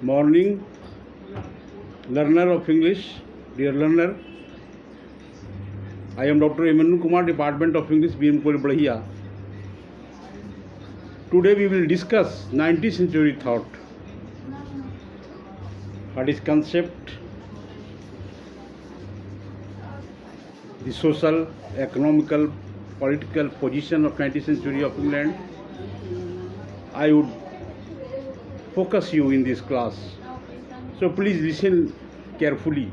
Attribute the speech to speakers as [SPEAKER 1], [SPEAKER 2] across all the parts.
[SPEAKER 1] Morning, learner of English, dear learner. I am Dr. Emmanuel Kumar, Department of English, BM College, Badhiya. Today we will discuss 19th century thought. What is concept, the social, economical, political position of 19th century of England. I would focus you in this class. So please listen carefully.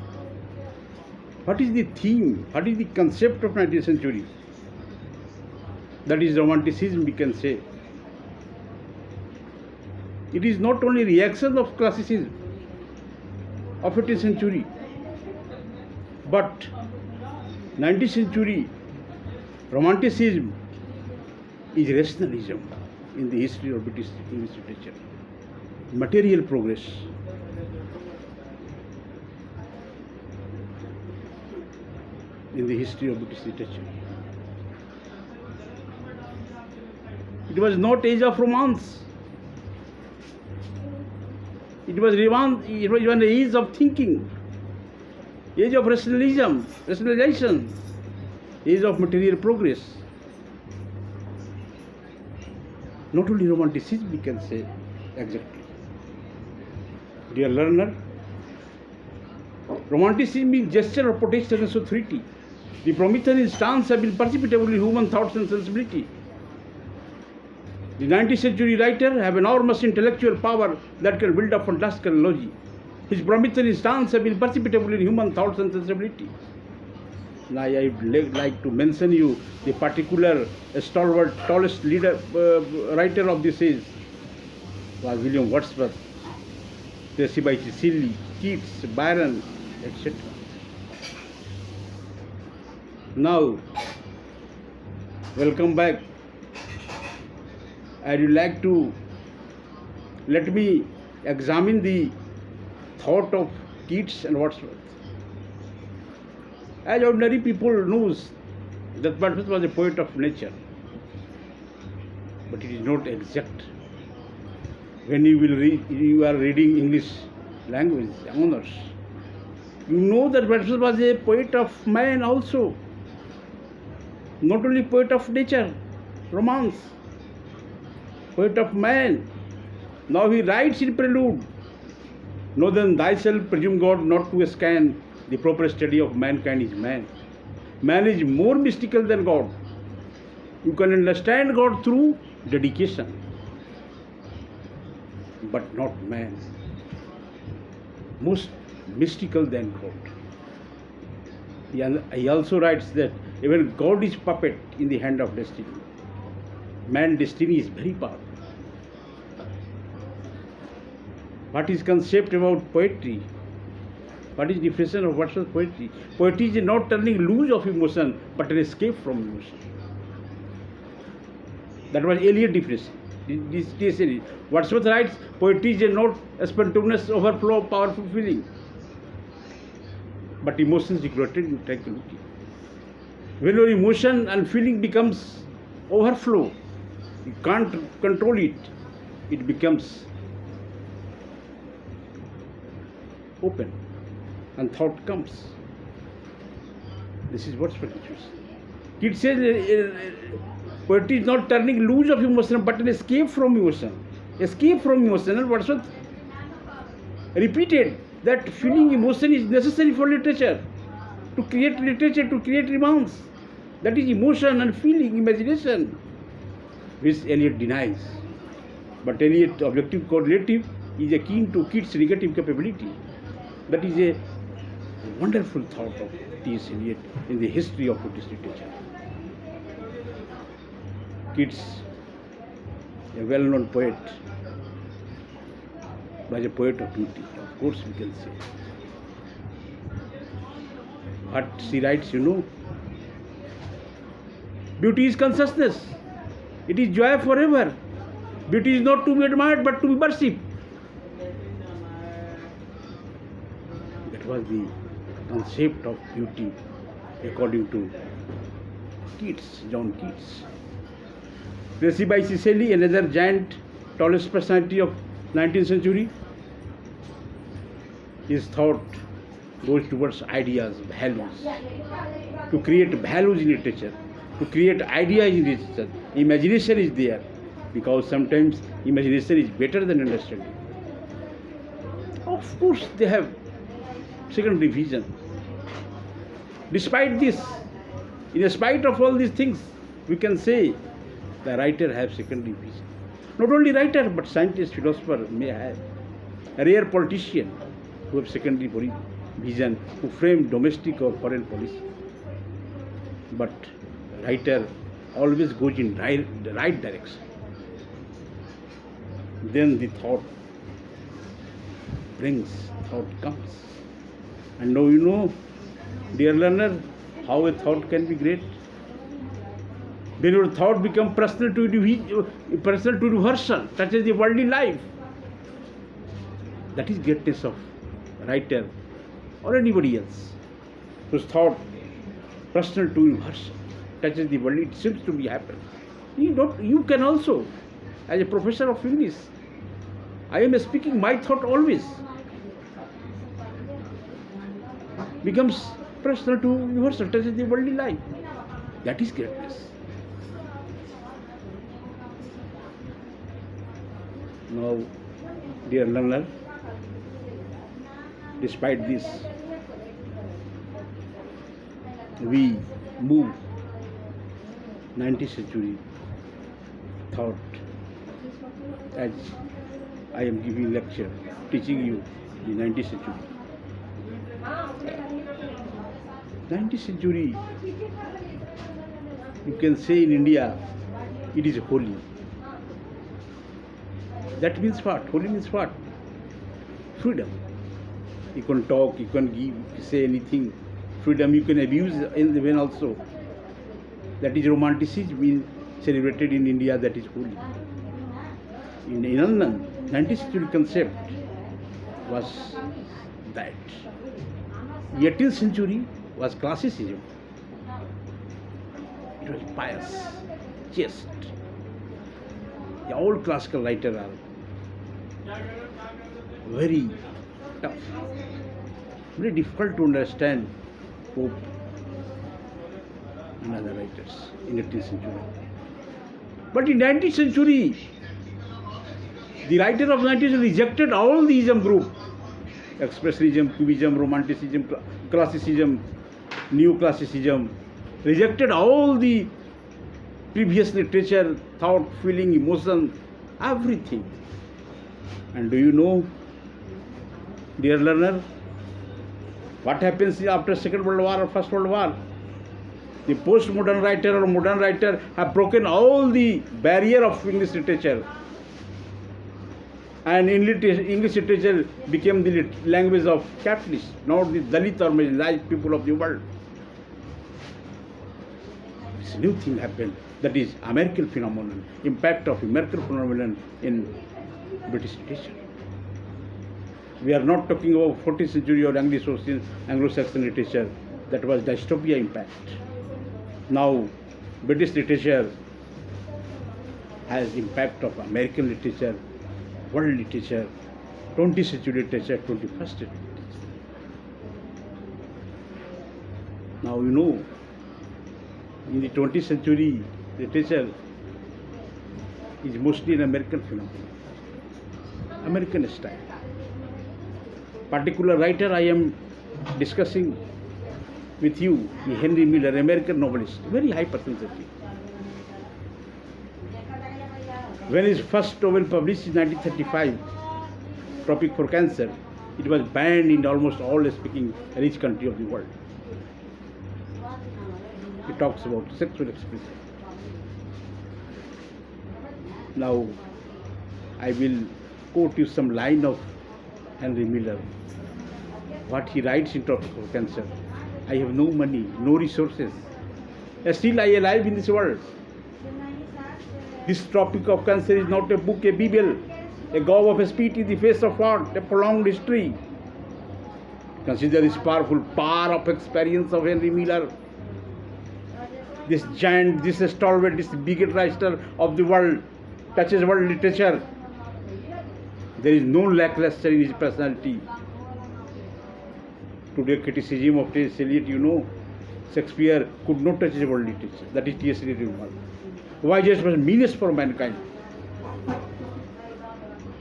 [SPEAKER 1] What is the theme? What is the concept of 19th century? That is romanticism, we can say. It is not only reaction of classicism of 18th century, but 19th century romanticism is rationalism in the history of British English literature. Material progress. In the history of British literature. It was not age of romance. It was an age of thinking, age of rationalization, age of material progress. Not only romanticism, we can say exactly. Dear learner, romanticism is gesture of protest against authority. The Promethean stance have been perceptible in human thoughts and sensibility. The 19th century writer have enormous intellectual power that can build up fantastical analogy. His Promethean stance have been perceptible in human thoughts and sensibility. Now I would like to mention you the particular stalwart, tallest writer of this age was William Wordsworth, Percy Bysshe Shelley, Keats, Byron, etc. Now, welcome back. I would like to let me examine the thought of Keats and Wordsworth. As ordinary people knows that Wordsworth was a poet of nature, but it is not exact. When you are reading English language honors, you know that Wordsworth was a poet of man also, not only poet of nature, romance, poet of man. Now he writes in prelude, know then thyself, presume God not to scan, the proper study of mankind is man. Man is more mystical than God. You can understand God through dedication, but not man. Most mystical than God. He also writes that even God is puppet in the hand of destiny. Man's destiny is very powerful. What is concept about poetry? What is definition of what is poetry? Poetry is not turning loose of emotion, but an escape from emotion. That was Eliot definition. This Wordsworth writes, poetry is not a spontaneous overflow of powerful feeling, but emotions regulated in tranquility. When your emotion and feeling becomes overflow, you can't control it. It becomes open, and thought comes. This is what's Wordsworth. It says poetry is not turning loose of emotion, but an escape from emotion. Escape from emotion. And Wordsworth repeated that feeling emotion is necessary for literature, to create romance. That is emotion and feeling, imagination, which Eliot denies. But Eliot, objective correlative, is akin to Keats' negative capability. That is a wonderful thought of T.S. Eliot in the history of British literature. Keats, a well-known poet, was a poet of beauty, of course we can say. What she writes, you know, beauty is consciousness. It is joy forever. Beauty is not to be admired, but to be worshipped. That was the concept of beauty according to Keats, John Keats. Percy Bysshe Shelley, another giant, tallest personality of 19th century, His thought goes towards ideas, values, to create values in literature, to create ideas in literature. Imagination is there, because sometimes imagination is better than understanding. Of course, they have secondary vision. Despite this, in spite of all these things, we can say the writer has secondary vision. Not only writer, but scientist, philosopher may have. A rare politician who have secondary vision, who frame domestic or foreign policy. But writer always goes in the right direction. Then the thought comes. And now you know, dear learner, how a thought can be great. When your thought becomes personal to universal, touches the worldly life. That is greatness of writer or anybody else whose thought personal to universal, touches the world. It seems to be happening. You can also, as a professor of English, I am speaking my thought always becomes personal to universal, touches the worldly life. That is greatness. Now, dear learner, despite this, we move 19th century thought, as I am giving lecture, teaching you the 19th century. 19th century, you can say in India, it is holy. That means what? Holy means what? Freedom. You can talk, you can say anything. Freedom, you can abuse in the when also. That is romanticism being celebrated in India, that is holy. In London, 19th century concept was that. 18th century was classicism. It was pious, chaste. The old classical writers are very tough, very difficult to understand Pope and other writers in 18th century. But in 19th century, the writer of 19th century rejected all the ism group: expressionism, cubism, romanticism, classicism, neoclassicism, rejected all the previous literature, thought, feeling, emotion, everything. And do you know, dear learner, what happens after Second World War or First World War? The postmodern writer or modern writer have broken all the barrier of English literature. And English literature became the language of capitalists, not the Dalit or marginalized people of the world. This new thing happened. That is American phenomenon, impact of American phenomenon in British literature. We are not talking about 14th century or Anglo-Saxon literature. That was dystopia impact. Now, British literature has impact of American literature, world literature, 20th century literature, 21st century literature. Now you know, in the 20th century, literature is mostly an American phenomenon, American style. Particular writer I am discussing with you, Henry Miller, American novelist, very high personality. When his first novel published in 1935, Tropic for Cancer, it was banned in almost all speaking rich country of the world. He talks about sexual expression. Now, I will quote you some line of Henry Miller. What he writes in Tropic for Cancer: I have no money, no resources. Still I am alive in this world. This Tropic of Cancer is not a book, a Bible, a gob of a spit in the face of what? A prolonged history. Consider this powerful power of experience of Henry Miller. This giant, this stalwart, this biggest writer of the world, touches world literature. There is no lackluster in his personality. Today criticism of T.S. Eliot, you know, Shakespeare could not touch the world literature. That is T.S. Eliot remark. Why just was meanest for mankind?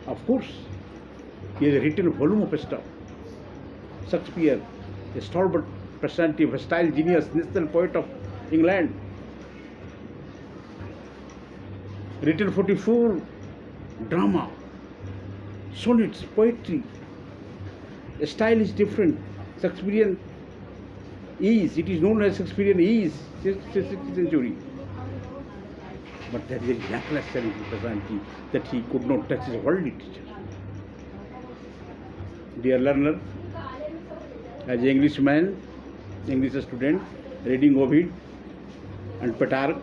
[SPEAKER 1] Of course, he has written a volume of stuff. Shakespeare, a stalwart personality, versatile genius, national poet of England, written 44 drama, sonnets, poetry. The style is different. Shakespearean is, it is known as Shakespearean is, 16th century. But that is very lackluster in his personality that he could not touch his world literature. Dear learner, as an Englishman, English student, reading Ovid and Petrarch,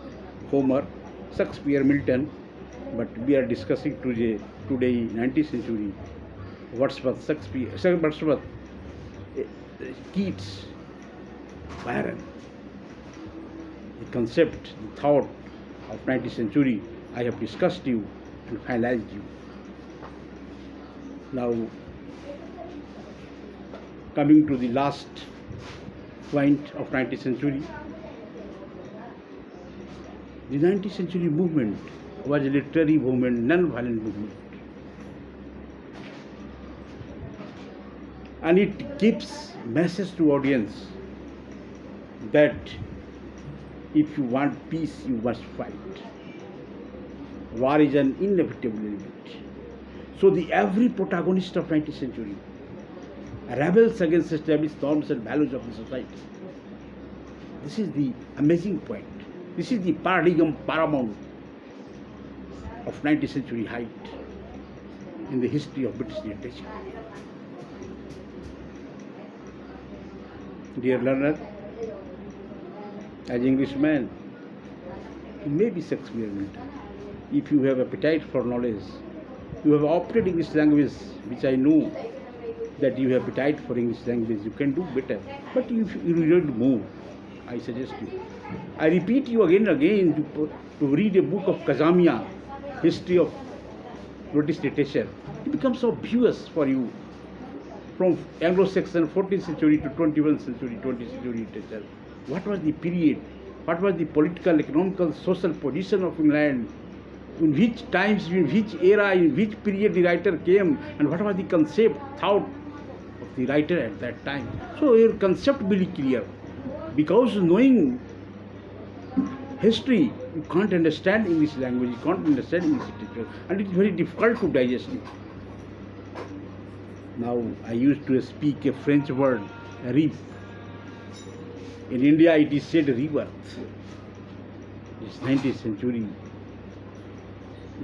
[SPEAKER 1] Homer, Shakespeare, Milton, but we are discussing today 19th century, Wordsworth, Shakespeare, Wordsworth, Keats, Byron. The concept, the thought of 19th century, I have discussed you and finalized you. Now, coming to the last point of 19th century, the 19th century movement was a literary movement, non-violent movement. And it gives message to audience that if you want peace, you must fight. War is an inevitable element. So every protagonist of 19th century rebels against established norms and values of the society. This is the amazing point. This is the paradigm paramount of 19th century height in the history of British literature. Dear learner, as Englishman, you may be Shakespeare Milton. If you have appetite for knowledge, you have opted English language, which I know that you have appetite for English language, you can do better. But if you don't move, I suggest you. I repeat you again and again to read a book of Kazamiya, History of British Literature. It becomes obvious for you from Anglo-Saxon 14th century to 21st century, 20th century literature. What was the period? What was the political, economical, social position of England? In which times, in which era, in which period the writer came, and what was the concept, thought of the writer at that time? So your concept will be clear. Because knowing history, you can't understand English language, you can't understand English literature, and it's very difficult to digest it. Now, I used to speak a French word, rive. In India, it is said rebirth. This 19th century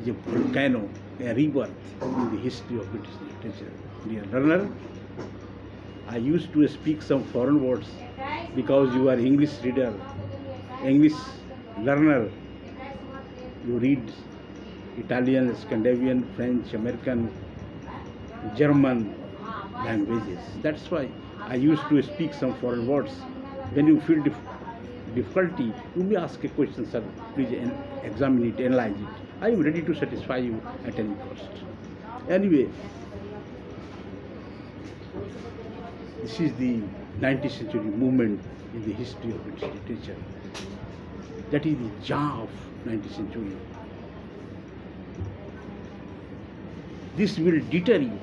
[SPEAKER 1] is a volcano, a rebirth in the history of British literature. Dear learner, I used to speak some foreign words because you are English reader, English learner. You read Italian, Scandinavian, French, American, German languages. That's why I used to speak some foreign words. When you feel difficulty, you may ask a question, sir. Please examine it, analyze it. I am ready to satisfy you at any cost. Anyway, this is the 19th century movement in the history of British literature. That is the jar of 19th century. This will deter you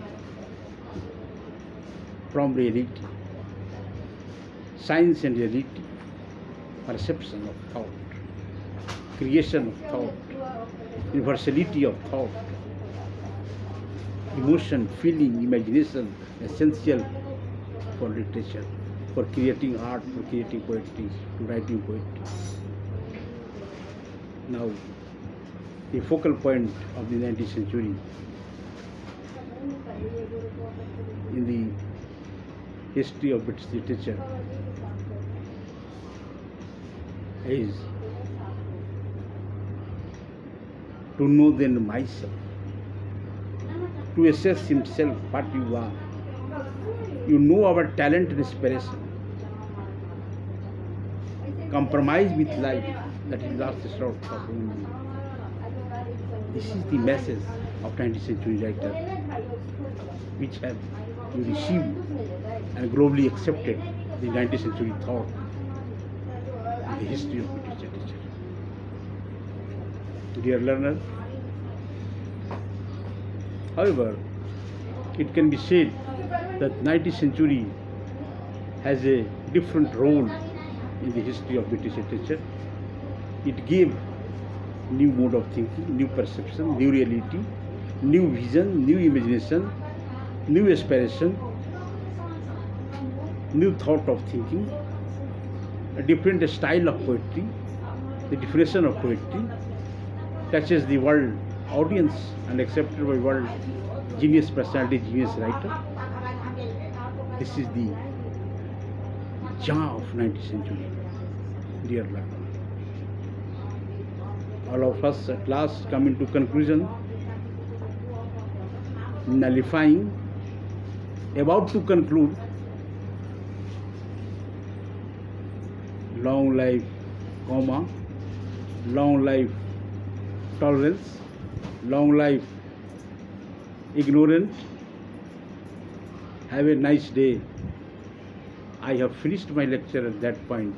[SPEAKER 1] from reality, science and reality, perception of thought, creation of thought, universality of thought, emotion, feeling, imagination, essential for literature, for creating art, for creating poetry, to writing poetry. Now, the focal point of the 19th century in the history of British literature is to know then myself, to assess himself what you are. You know our talent and inspiration. Compromise with life, that is last resort of human being. This is the message of 20th century writer, which have you receive and globally accepted the 19th century thought in the history of British literature. Dear learner, however, it can be said that 19th century has a different role in the history of British literature. It gave new mode of thinking, new perception, new reality, new vision, new imagination, new aspiration, new thought of thinking, a different style of poetry, the definition of poetry touches the world audience and accepted by world genius personality, genius writer. This is the jaw of 19th century, dear learner. All of us at last come into conclusion, nullifying, about to conclude. Long life, comma, long life tolerance, long life ignorance. Have a nice day. I have finished my lecture at that point.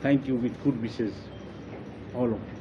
[SPEAKER 1] Thank you with good wishes, all of you.